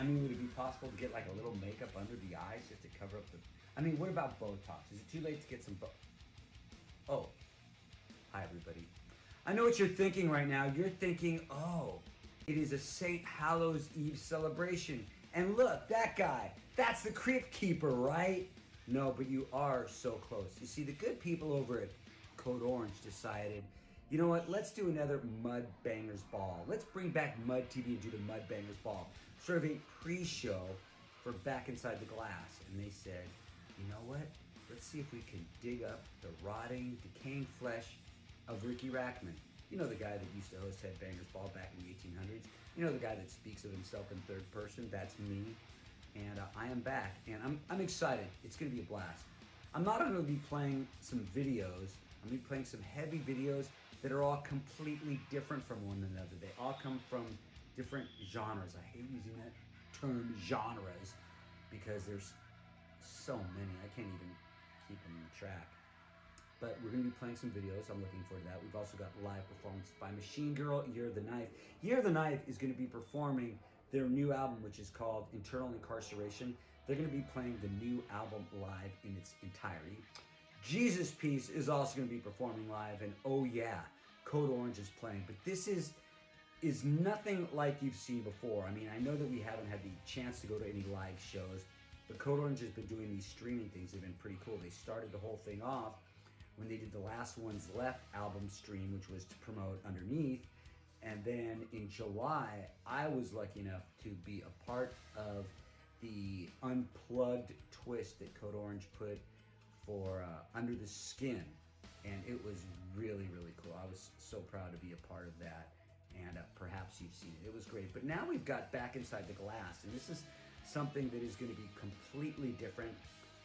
I mean, would it be possible to get like a little makeup under the eyes just to cover up the? I mean, what about Botox? Is it too late to get some Oh, hi everybody. I know what you're thinking right now. You're thinking, oh, it is a St. Hallows Eve celebration. And look, that guy, that's the Crypt Keeper, right? No, but you are so close. You see, the good people over at Code Orange decided, you know what, let's do another Mud Bangers Ball. Let's bring back Mud TV and do the Mud Bangers Ball. Sort of a pre-show for Back Inside the Glass. And they said, you know what, let's see if we can dig up the rotting, decaying flesh of Ricky Rackman. You know, the guy that used to host Headbangers Ball back in the 1800s. You know, the guy that speaks of himself in third person. That's me. And I am back, and I'm excited. It's gonna be a blast. I'm not gonna be playing some videos. I'm gonna be playing some heavy videos that are all completely different from one another. They all come from different genres. I hate using that term genres because there's so many. I can't even keep them in track. But we're gonna be playing some videos. I'm looking forward to that. We've also got live performance by Machine Girl, Year of the Knife. Year of the Knife is gonna be performing their new album, which is called Internal Incarceration. They're gonna be playing the new album live in its entirety. Jesus Piece is also gonna be performing live, and oh yeah, Code Orange is playing. But this is nothing like you've seen before. I mean, I know that we haven't had the chance to go to any live shows, but Code Orange has been doing these streaming things. They've been pretty cool. They started the whole thing off when they did the Last One's Left album stream, which was to promote Underneath. And then in July, I was lucky enough to be a part of the unplugged twist that Code Orange put for Under the Skin. And it was really, really cool. I was so proud to be a part of that. And perhaps you've seen it. It was great. But now we've got Back Inside the Glass. And this is something that is going to be completely different.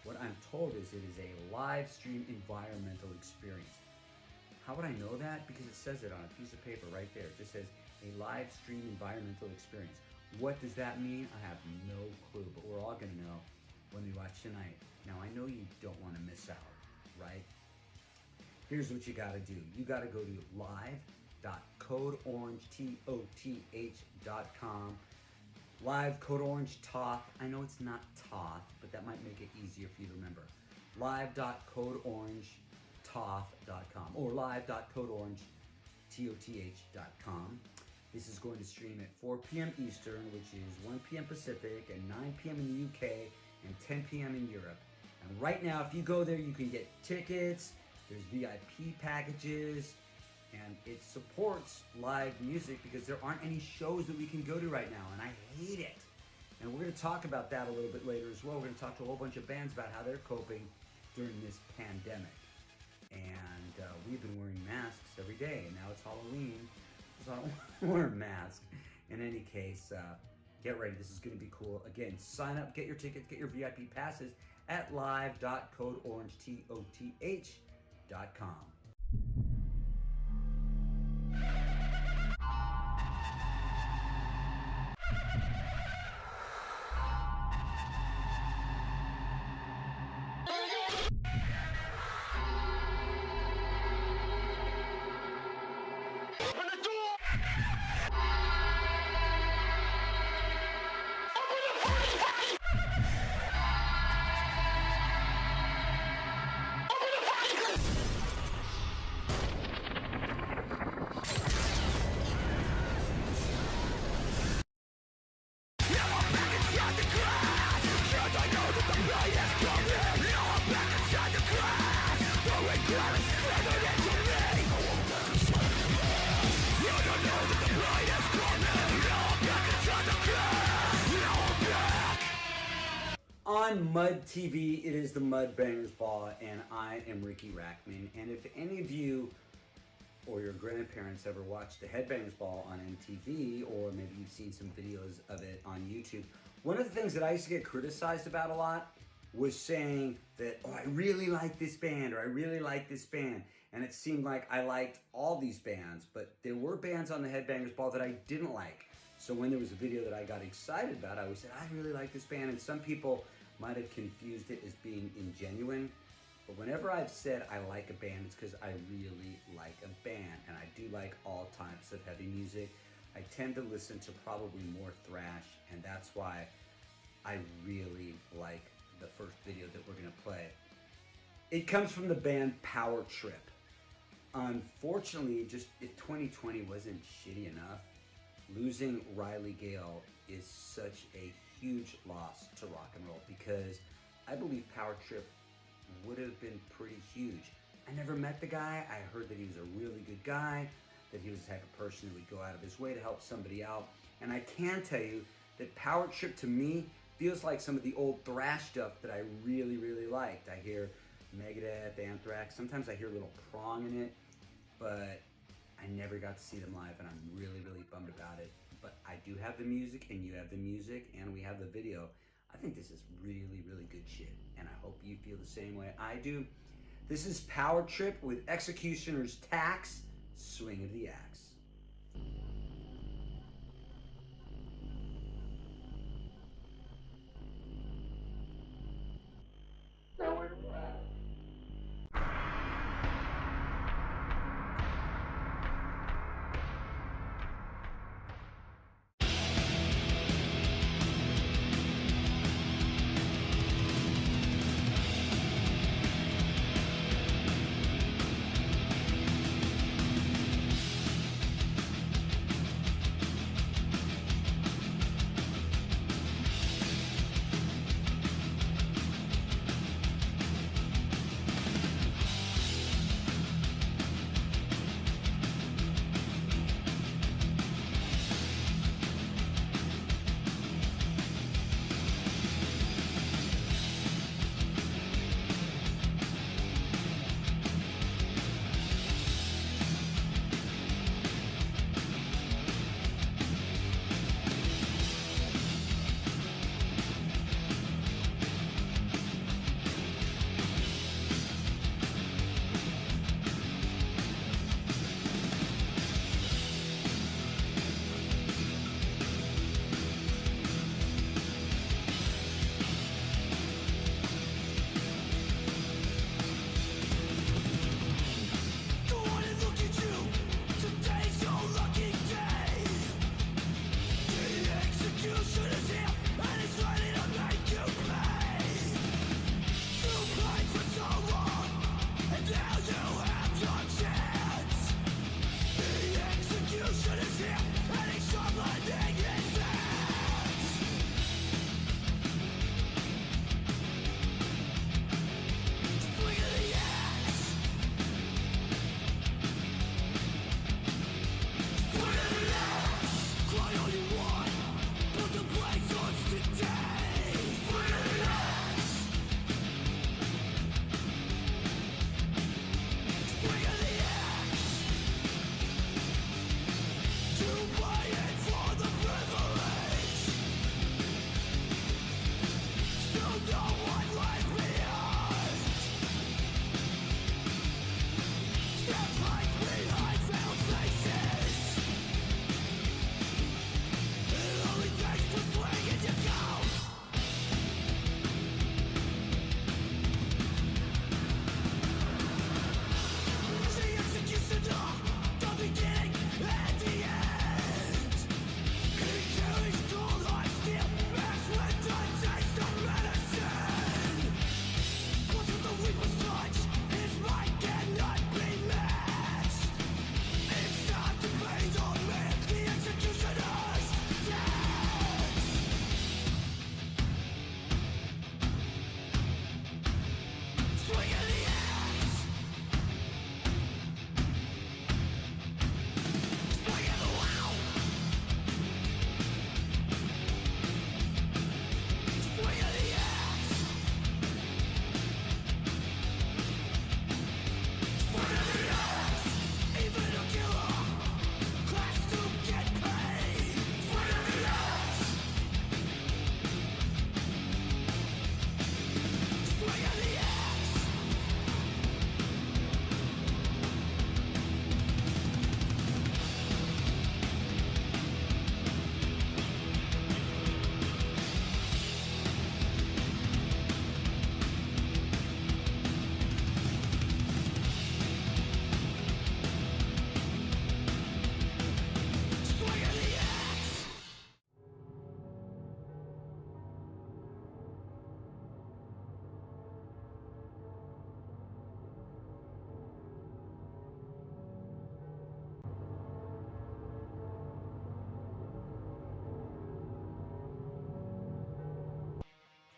What I'm told is it is a live stream environmental experience. How would I know that? Because it says it on a piece of paper right there. It just says a live stream environmental experience. What does that mean? I have no clue, but we're all gonna know when we watch tonight. Now I know you don't wanna miss out, right? Here's what you gotta do. You gotta go to live.codeorange.com. Live Code Orange Toth. I know it's not Toth, but that might make it easier for you to remember. Live.codeorangetoth.com or live.codeorangetoth.com. This is going to stream at 4 p.m. Eastern, which is 1 p.m. Pacific, and 9 p.m. in the UK, and 10 p.m. in Europe. And right now, if you go there, you can get tickets, there's VIP packages, and it supports live music because there aren't any shows that we can go to right now, and I hate it. And we're going to talk about that a little bit later as well. We're going to talk to a whole bunch of bands about how they're coping during this pandemic. And we've been wearing masks every day, and now it's Halloween, so I don't want to wear a mask. In any case, get ready. This is going to be cool. Again, sign up, get your tickets, get your VIP passes at live.codeorangetoth.com. On Mud TV, it is the Mud Bangers Ball, and I am Ricky Rackman. And if any of you or your grandparents ever watched the Headbangers Ball on MTV, or maybe you've seen some videos of it on YouTube, one of the things that I used to get criticized about a lot was saying that, oh, I really like this band, or I really like this band. And it seemed like I liked all these bands, but there were bands on the Headbangers Ball that I didn't like. So when there was a video that I got excited about, I always said, I really like this band. And some people might have confused it as being ingenuine. But whenever I've said I like a band, it's because I really like a band. And I do like all types of heavy music. I tend to listen to probably more thrash, and that's why I really like the first video that we're gonna play. It comes from the band Power Trip. Unfortunately, just if 2020 wasn't shitty enough, losing Riley Gale is such a huge loss to rock and roll, because I believe Power Trip would have been pretty huge. I never met the guy. I heard that he was a really good guy, that he was the type of person who would go out of his way to help somebody out. And I can tell you that Power Trip to me feels like some of the old thrash stuff that I really, really liked. I hear Megadeth, Anthrax, sometimes I hear a little Prong in it, but I never got to see them live, and I'm really, really bummed about it. But I do have the music, and you have the music, and we have the video. I think this is really, really good shit, and I hope you feel the same way I do. This is Power Trip with Executioner's Tax, Swing of the Axe.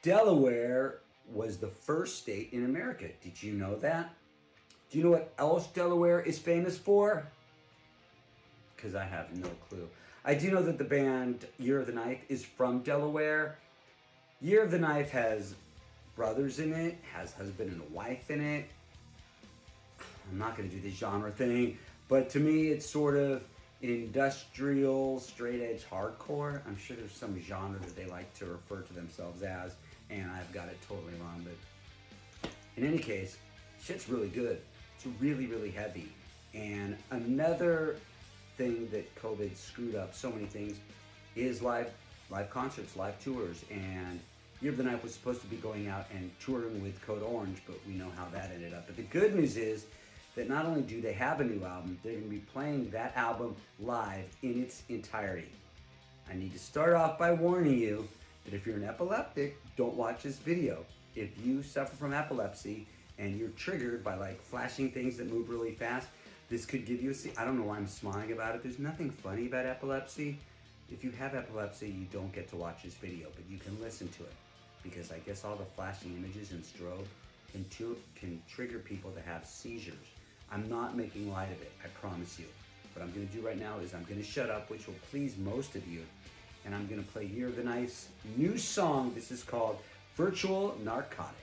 Delaware was the first state in America. Did you know that? Do you know what else Delaware is famous for? Because I have no clue. I do know that the band Year of the Knife is from Delaware. Year of the Knife has brothers in it, has husband and a wife in it. I'm not going to do the genre thing, but to me it's sort of industrial, straight edge hardcore. I'm sure there's some genre that they like to refer to themselves as, and I've got it totally wrong, but in any case, shit's really good. It's really, really heavy. And another thing that COVID screwed up so many things is live concerts, live tours. And Year of the Knife was supposed to be going out and touring with Code Orange, but we know how that ended up. But the good news is that not only do they have a new album, they're going to be playing that album live in its entirety. I need to start off by warning you that if you're an epileptic, don't watch this video. If you suffer from epilepsy and you're triggered by like flashing things that move really fast, this could give you I don't know why I'm smiling about it. There's nothing funny about epilepsy. If you have epilepsy, you don't get to watch this video, but you can listen to it because I guess all the flashing images and strobe can trigger people to have seizures. I'm not making light of it, I promise you. What I'm gonna do right now is I'm gonna shut up, which will please most of you, and I'm gonna play Year of the Knife's new song. This is called Virtual Narcotic.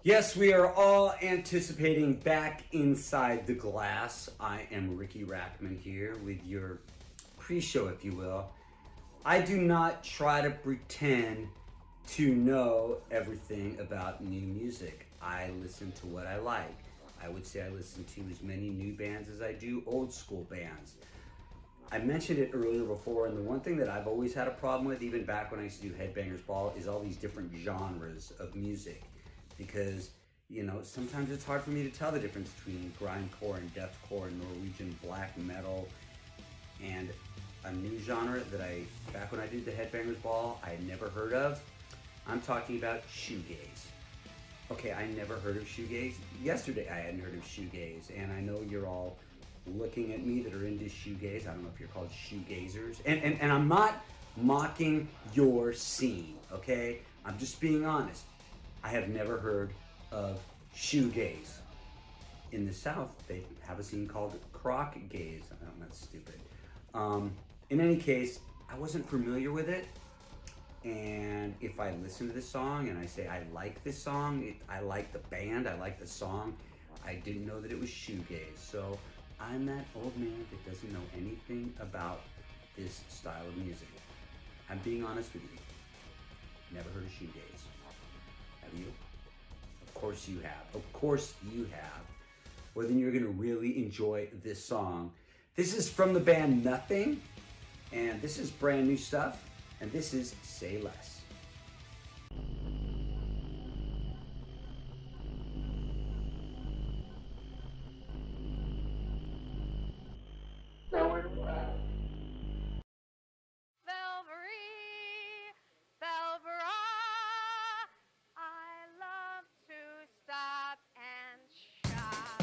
Yes, we are all anticipating Back Inside the Glass. I am Ricky Rackman here with your pre-show, if you will. I do not try to pretend to know everything about new music. I listen to what I like. I would say I listen to as many new bands as I do old school bands. I mentioned it earlier before, and the one thing that I've always had a problem with, even back when I used to do Headbangers Ball, is all these different genres of music. Because, you know, sometimes it's hard for me to tell the difference between grindcore and deathcore and Norwegian black metal and a new genre that back when I did the Headbangers Ball, I had never heard of. I'm talking about shoegaze. Okay, I never heard of shoegaze. Yesterday I hadn't heard of shoegaze, and I know you're all looking at me that are into shoegaze. I don't know if you're called shoegazers. And I'm not mocking your scene, okay? I'm just being honest. I have never heard of shoegaze. In the South, they have a scene called croc gaze. I don't know, that's stupid. In any case, I wasn't familiar with it. And if I listen to this song and I say I like this song, I like the band, I like the song, I didn't know that it was shoegaze. So I'm that old man that doesn't know anything about this style of music. I'm being honest with you. Never heard of shoegaze. Have you? Of course you have. Of course you have. Well, then you're gonna really enjoy this song. This is from the band Nothing, and this is brand new stuff, and this is Say Less. Velverie, Velvera, I love to stop and shop.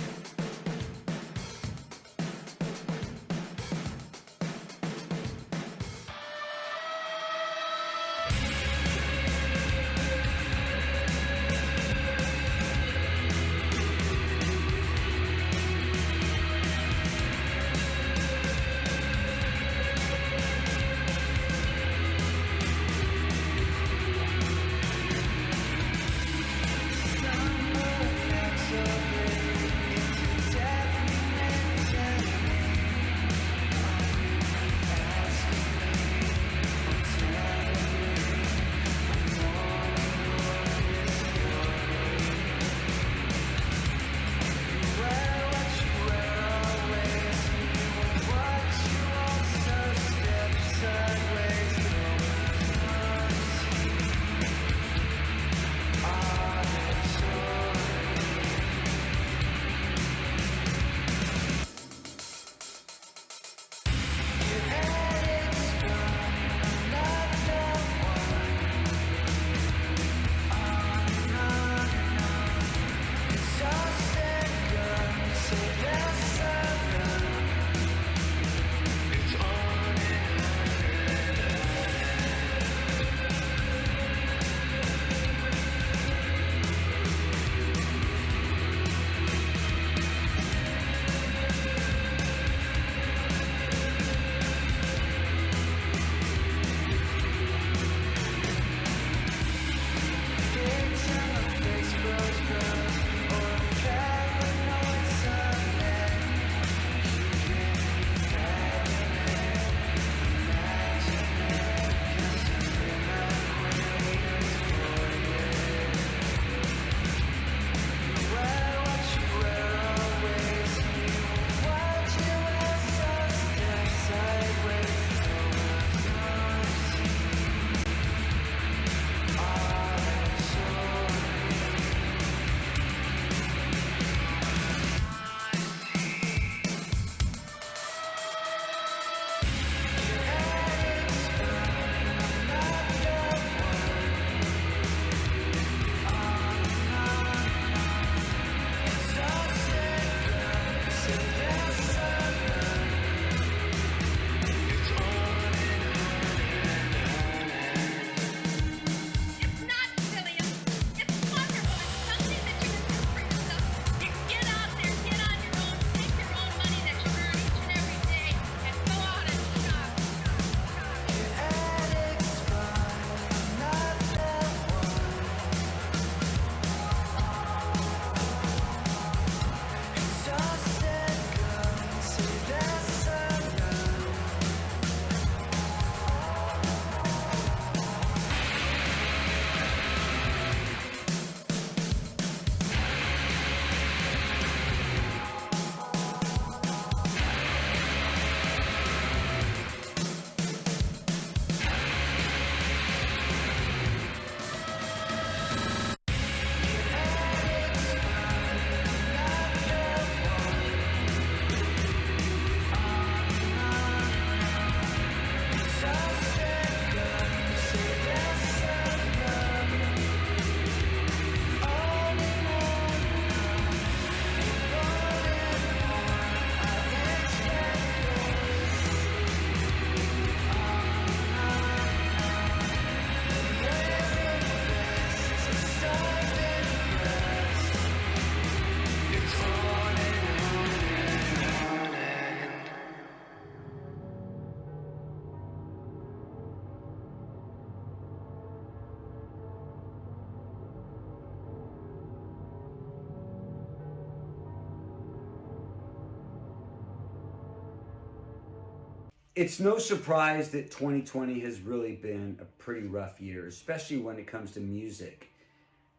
It's no surprise that 2020 has really been a pretty rough year, especially when it comes to music.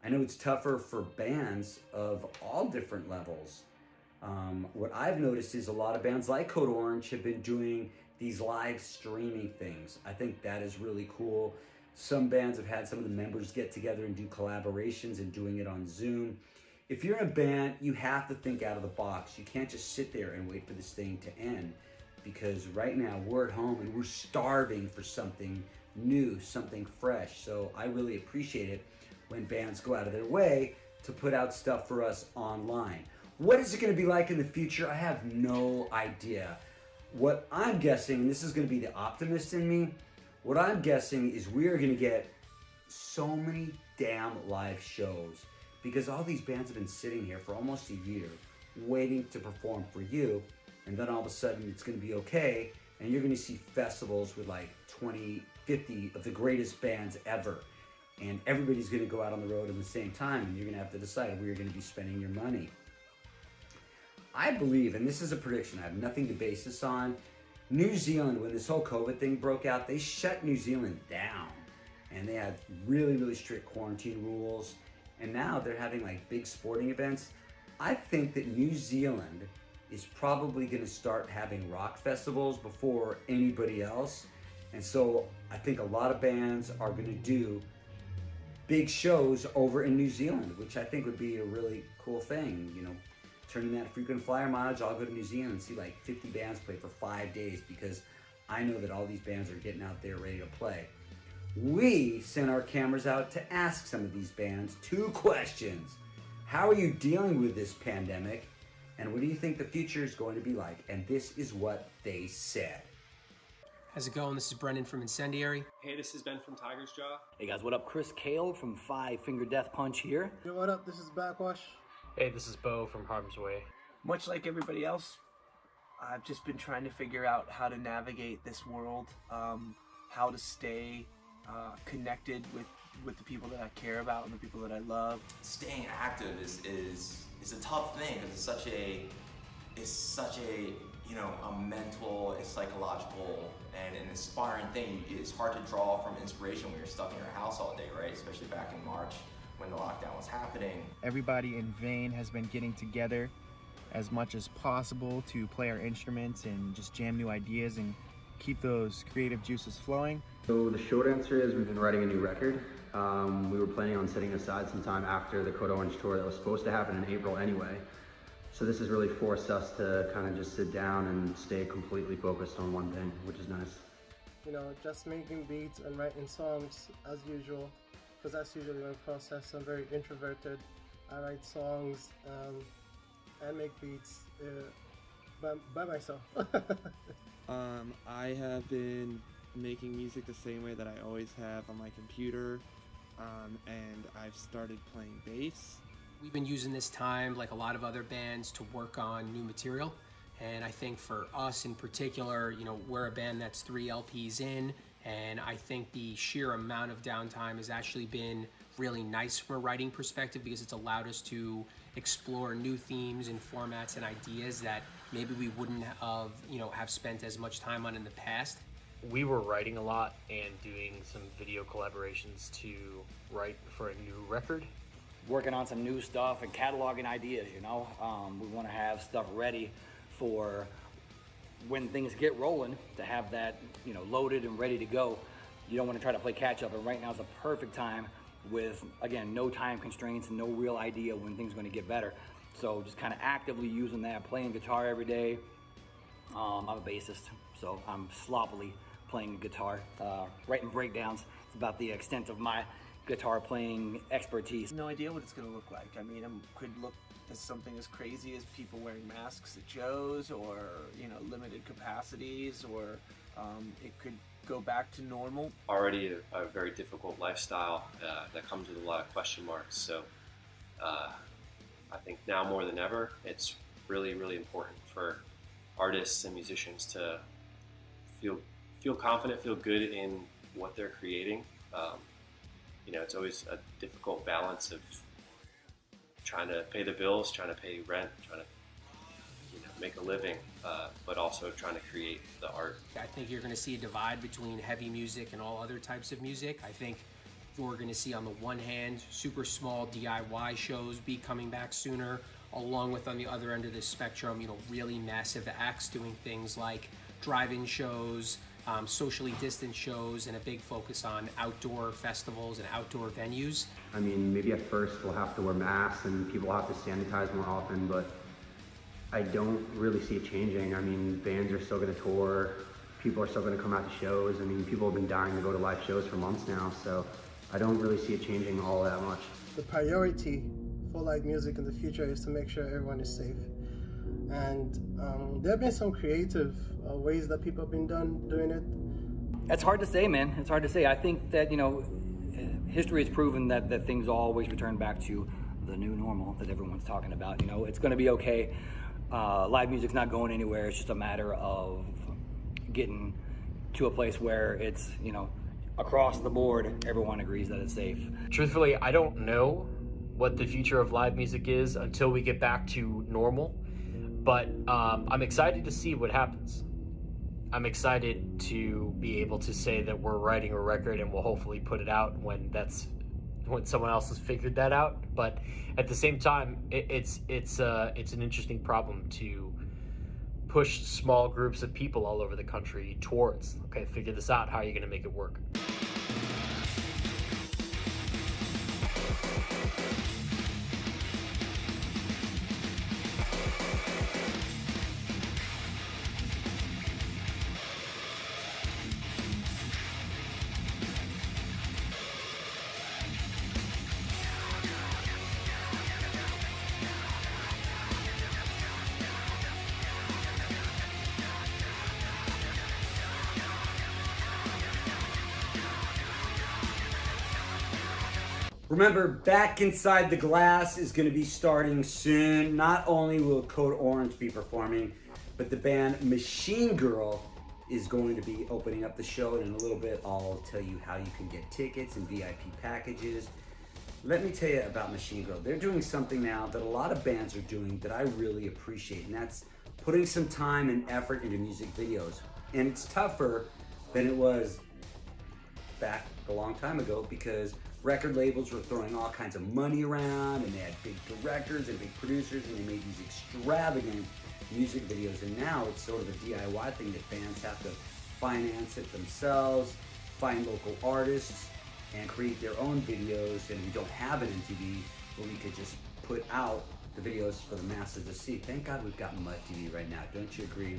I know it's tougher for bands of all different levels. What I've noticed is a lot of bands like Code Orange have been doing these live streaming things. I think that is really cool. Some bands have had some of the members get together and do collaborations and doing it on Zoom. If you're in a band, you have to think out of the box. You can't just sit there and wait for this thing to end, because right now we're at home and we're starving for something new, something fresh. So I really appreciate it when bands go out of their way to put out stuff for us online. What is it going to be like in the future? I have no idea. What I'm guessing, and this is going to be the optimist in me, what I'm guessing is we're going to get so many damn live shows, because all these bands have been sitting here for almost a year waiting to perform for you, and then all of a sudden it's going to be okay, and you're going to see festivals with like 20, 50 of the greatest bands ever, and everybody's going to go out on the road at the same time, and you're going to have to decide where you're going to be spending your money. I believe, and this is a prediction, I have nothing to base this on, New Zealand, when this whole COVID thing broke out, they shut New Zealand down, and they had really, really strict quarantine rules, and now they're having like big sporting events. I think that New Zealand is probably going to start having rock festivals before anybody else, and so I think a lot of bands are going to do big shows over in New Zealand, which I think would be a really cool thing, you know, turning that frequent flyer mileage. I'll go to New Zealand and see like 50 bands play for 5 days, because I know that all these bands are getting out there ready to play. We sent our cameras out to ask some of these bands 2 questions. How are you dealing with this pandemic? And what do you think the future is going to be like? And this is what they said. How's it going? This is Brendan from Incendiary. Hey, this is Ben from Tiger's Jaw. Hey guys, what up? Chris Kale from Five Finger Death Punch here. Yo, what up? This is Backwash. Hey, this is Bo from Harm's Way. Much like everybody else, I've just been trying to figure out how to navigate this world, how to stay connected with the people that I care about and the people that I love. Staying active is a tough thing, because it's such a you know, a mental, a psychological, and an inspiring thing. It's hard to draw from inspiration when you're stuck in your house all day, right? Especially back in March when the lockdown was happening. Everybody in Vane has been getting together as much as possible to play our instruments and just jam new ideas and keep those creative juices flowing. So the short answer is we've been writing a new record. We were planning on setting aside some time after the Code Orange tour that was supposed to happen in April anyway. So this has really forced us to kind of just sit down and stay completely focused on one thing, which is nice. You know, just making beats and writing songs as usual, because that's usually my process. I'm very introverted. I write songs and make beats by myself. I have been making music the same way that I always have on my computer, and I've started playing bass. We've been using this time, like a lot of other bands, to work on new material. And I think for us in particular, you know, we're a band that's 3 LPs in, and I think the sheer amount of downtime has actually been really nice from a writing perspective, because it's allowed us to explore new themes and formats and ideas that maybe we wouldn't have, you know, have spent as much time on in the past. We were writing a lot and doing some video collaborations to write for a new record. Working on some new stuff and cataloging ideas, you know. We want to have stuff ready for when things get rolling, to have that, you know, loaded and ready to go. You don't want to try to play catch up, and right now is the perfect time with, again, no time constraints and no real idea when things are going to get better. So just kind of actively using that, playing guitar every day. I'm a bassist, so I'm sloppily playing guitar, writing breakdowns. It's about the extent of my guitar playing expertise. No idea what it's going to look like. I mean, it could look as something as crazy as people wearing masks at shows, or, you know, limited capacities, or it could go back to normal. Already a very difficult lifestyle that comes with a lot of question marks. So I think now more than ever, it's really, really important for artists and musicians to feel confident, feel good in what they're creating. You know, it's always a difficult balance of trying to pay the bills, trying to pay rent, trying to, you know, make a living, but also trying to create the art. I think you're going to see a divide between heavy music and all other types of music. I think we're going to see on the one hand super small DIY shows be coming back sooner, along with on the other end of the spectrum, really massive acts doing things like drive-in shows, socially distant shows, and a big focus on outdoor festivals and outdoor venues. I mean, maybe at first we'll have to wear masks and people will have to sanitize more often, but I don't really see it changing. I mean, bands are still going to tour, people are still going to come out to shows. I mean, people have been dying to go to live shows for months now, so I don't really see it changing all that much. The priority for live music in the future is to make sure everyone is safe. And there have been some creative ways that people have been doing it. It's hard to say, man. It's hard to say. I think that, history has proven that things always return back to the new normal that everyone's talking about. It's going to be okay. Live music's not going anywhere. It's just a matter of getting to a place where it's, across the board, everyone agrees that it's safe. Truthfully, I don't know what the future of live music is until we get back to normal, but I'm excited to see what happens. I'm excited to be able to say that we're writing a record and we'll hopefully put it out when someone else has figured that out. But at the same time, it's an interesting problem to push small groups of people all over the country towards, okay, figure this out. How are you going to make it work? Remember, Back Inside the Glass is going to be starting soon. Not only will Code Orange be performing, but the band Machine Girl is going to be opening up the show. And in a little bit, I'll tell you how you can get tickets and VIP packages. Let me tell you about Machine Girl. They're doing something now that a lot of bands are doing that I really appreciate, and that's putting some time and effort into music videos. And it's tougher than it was back a long time ago because record labels were throwing all kinds of money around and they had big directors and big producers and they made these extravagant music videos. And now it's sort of a DIY thing that bands have to finance it themselves, find local artists, and create their own videos. And we don't have an MTV where we could just put out the videos for the masses to see. Thank God we've got Mud TV right now, don't you agree?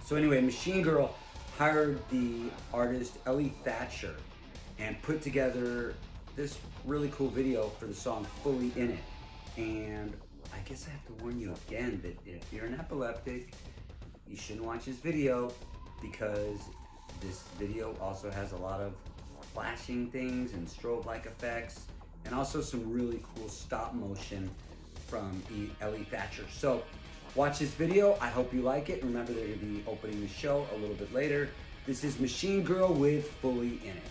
So anyway, Machine Girl hired the artist Ellie Thatcher and put together this really cool video for the song Fully In It. And I guess I have to warn you again that if you're an epileptic, you shouldn't watch this video because this video also has a lot of flashing things and strobe-like effects and also some really cool stop motion from Ellie Thatcher. So watch this video. I hope you like it. Remember, they're going to be opening the show a little bit later. This is Machine Girl with Fully In It.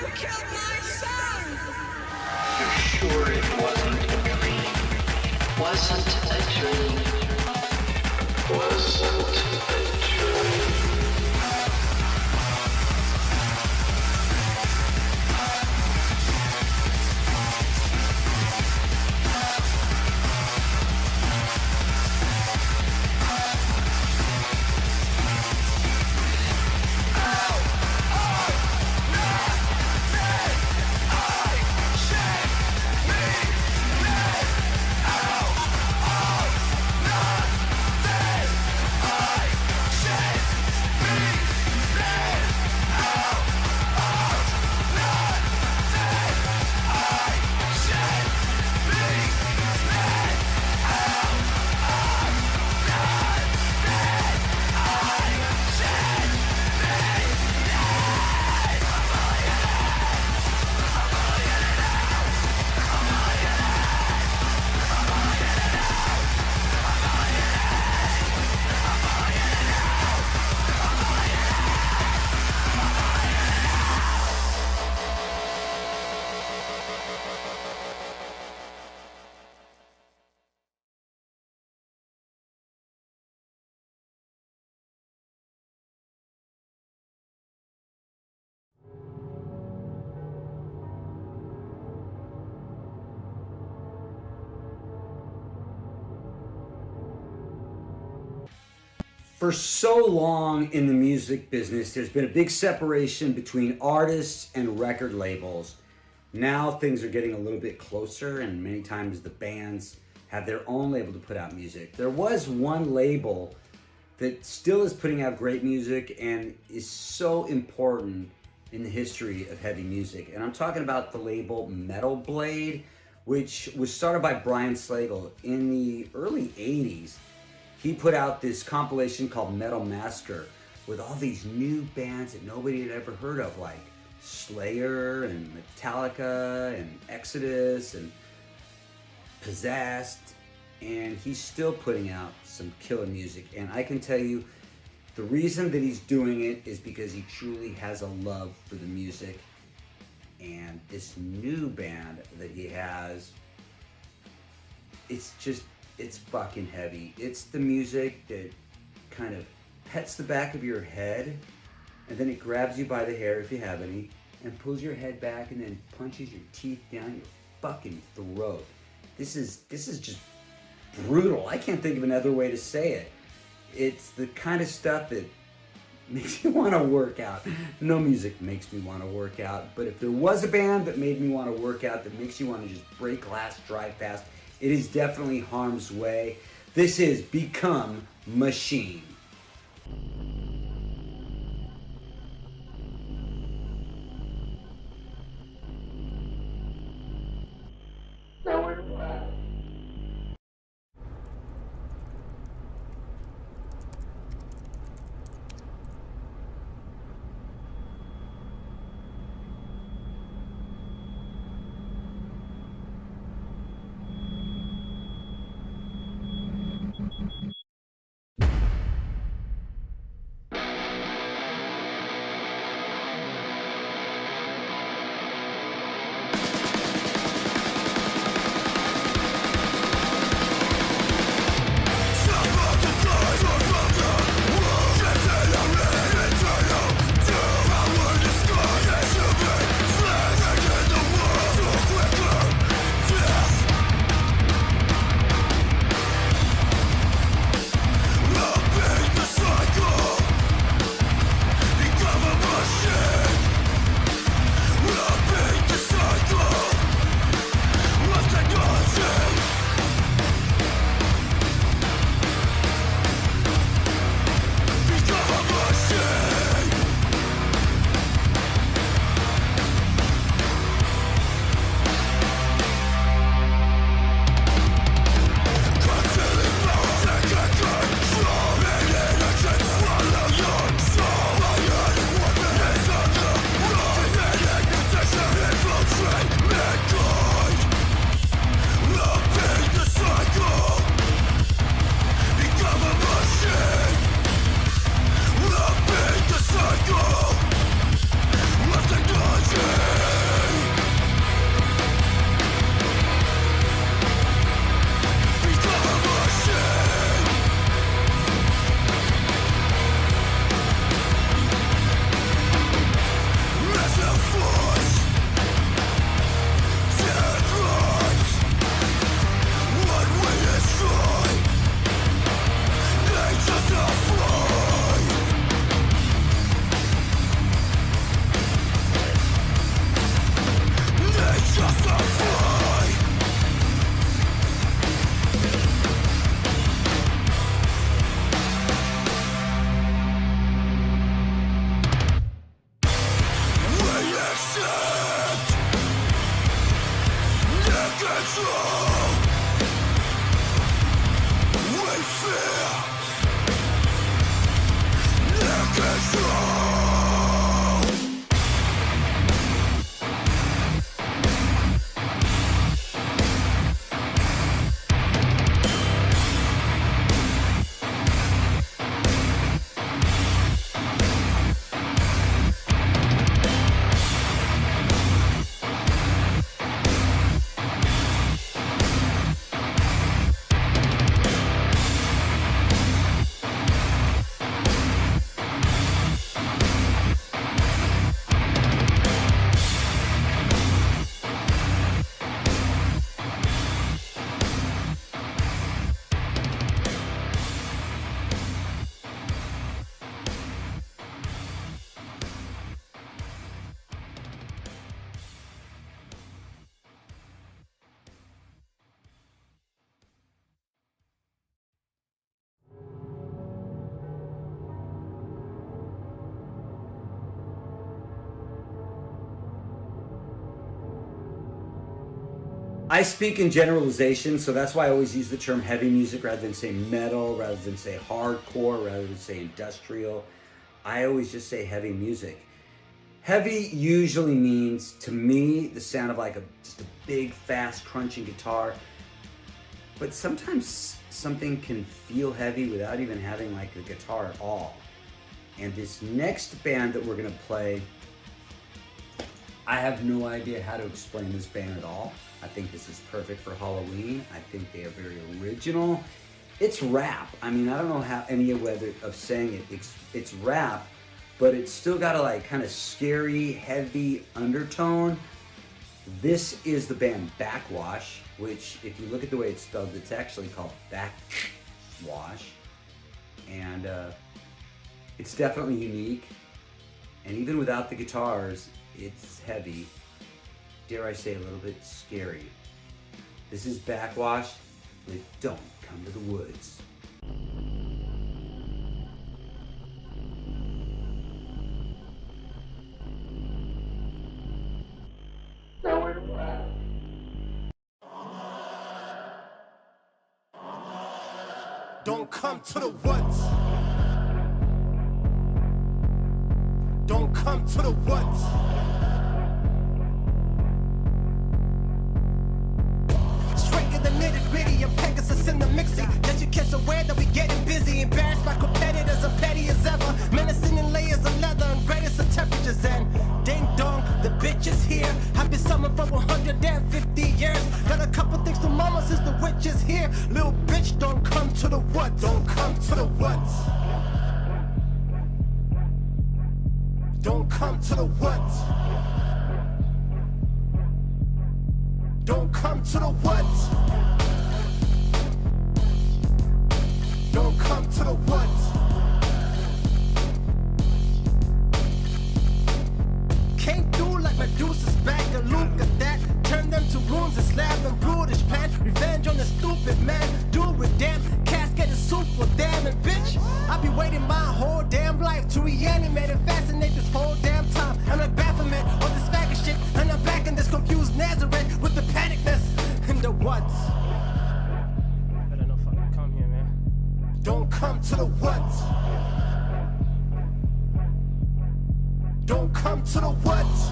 You killed my son! You're sure it wasn't a dream? Wasn't a dream? Wasn't a dream? For so long in the music business, there's been a big separation between artists and record labels. Now things are getting a little bit closer, and many times the bands have their own label to put out music. There was one label that still is putting out great music and is so important in the history of heavy music. And I'm talking about the label Metal Blade, which was started by Brian Slagel in the early 80s. He put out this compilation called Metal Master with all these new bands that nobody had ever heard of, like Slayer and Metallica and Exodus and Possessed. And he's still putting out some killer music. And I can tell you, the reason that he's doing it is because he truly has a love for the music. And this new band that he has, it's fucking heavy. It's the music that kind of pets the back of your head, and then it grabs you by the hair, if you have any, and pulls your head back and then punches your teeth down your fucking throat. This is just brutal. I can't think of another way to say it. It's the kind of stuff that makes me want to work out. No music makes me want to work out, but if there was a band that made me want to work out, that makes you want to just break glass, drive past, it is definitely Harm's Way. This is Become Machine. I speak in generalization, so that's why I always use the term heavy music rather than say metal, rather than say hardcore, rather than say industrial. I always just say heavy music. Heavy usually means, to me, the sound of like just a big, fast, crunching guitar. But sometimes something can feel heavy without even having like a guitar at all. And this next band that we're gonna play, I have no idea how to explain this band at all. I think this is perfect for Halloween. I think they are very original. It's rap. I mean, I don't know how any way of saying it. It's rap, but it's still got a like kind of scary, heavy undertone. This is the band Backwash, which if you look at the way it's spelled, it's actually called Backwash. And it's definitely unique. And even without the guitars, it's heavy. Dare I say a little bit scary. This is Backwash with Don't Come to the Woods. Don't come to the woods. Don't come to the woods. Straight in the nitty gritty of Pegasus in the mixie. Just you kids aware that we getting busy. Embarrassed by competitors and petty as ever. Menacing in layers of leather and greatest of temperatures. And ding dong, the bitch is here. I've been summoned for 150 years. Got a couple things to mama since the witch is here. Little bitch, don't come to the woods. Don't come to the woods. Don't come to the woods. Don't come to the woods. Don't come to the woods. Came through like Medusa's back and look at that. Turn them to runes and slab and brutish pan. Revenge on the stupid man. Do it with damn casket and soup for damn. And bitch, I'll be waiting my whole damn life to reanimate and fascinate this whole damn time. I'm like Baphomet on this faggot shit. And I'm back in this confused Nazareth with the panicness in the woods. Better no fucking come here, man. Don't come to the woods. Don't come to the woods.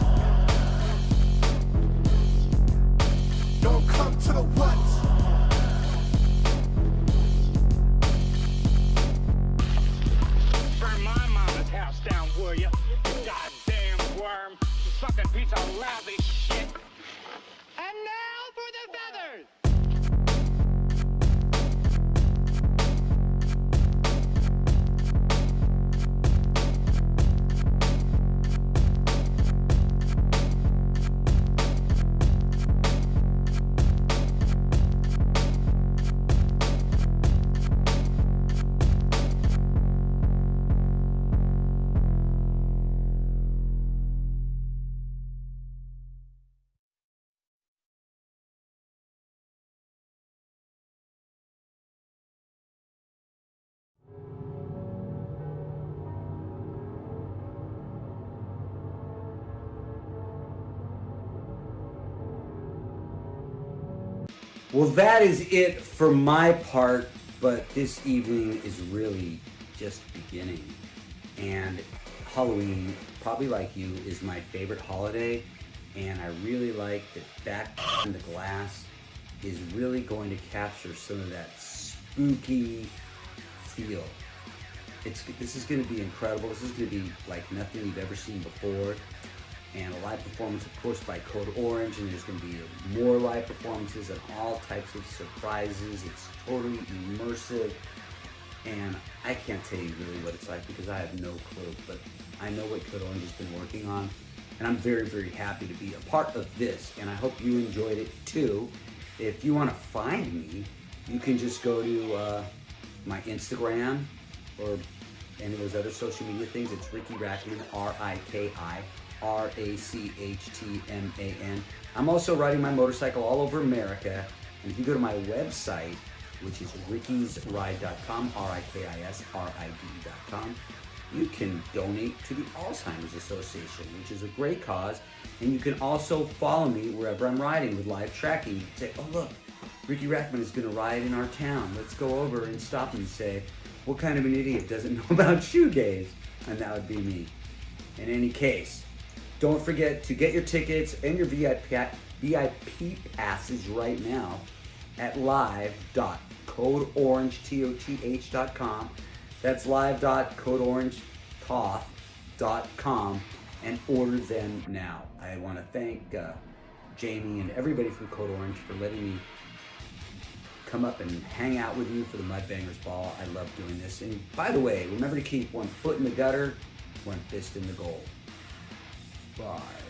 Don't come to the woods. Burn my mama's house down, will ya? You goddamn worm. You fucking piece of lousy shit. And now for the feathers. Well, that is it for my part, but this evening is really just beginning. And Halloween, probably like you, is my favorite holiday, and I really like that Back in the Glass is really going to capture some of that spooky feel. This is going to be incredible. This is going to be like nothing you've ever seen before. And a live performance, of course, by Code Orange, and there's going to be more live performances and all types of surprises. It's totally immersive, and I can't tell you really what it's like because I have no clue, but I know what Code Orange has been working on, and I'm very, very happy to be a part of this, and I hope you enjoyed it too. If you want to find me, you can just go to my Instagram or any of those other social media things. It's Ricky Rackman, RIKI_RACHTMAN. I'm also riding my motorcycle all over America, and if you go to my website, which is rickysride.com, RIKISRID.com, you can donate to the Alzheimer's Association, which is a great cause. And you can also follow me wherever I'm riding with live tracking. You can say, oh look, Ricky Rackman is going to ride in our town. Let's go over and stop him and say, what kind of an idiot doesn't know about shoegaze? And that would be me. In any case, don't forget to get your tickets and your VIP passes right now at live.codeorange.com. That's live.codeorangetoth.com and order them now. I want to thank Jamie and everybody from Code Orange for letting me come up and hang out with you for the Mudbangers Ball. I love doing this. And by the way, remember to keep one foot in the gutter, one fist in the goal. Bye.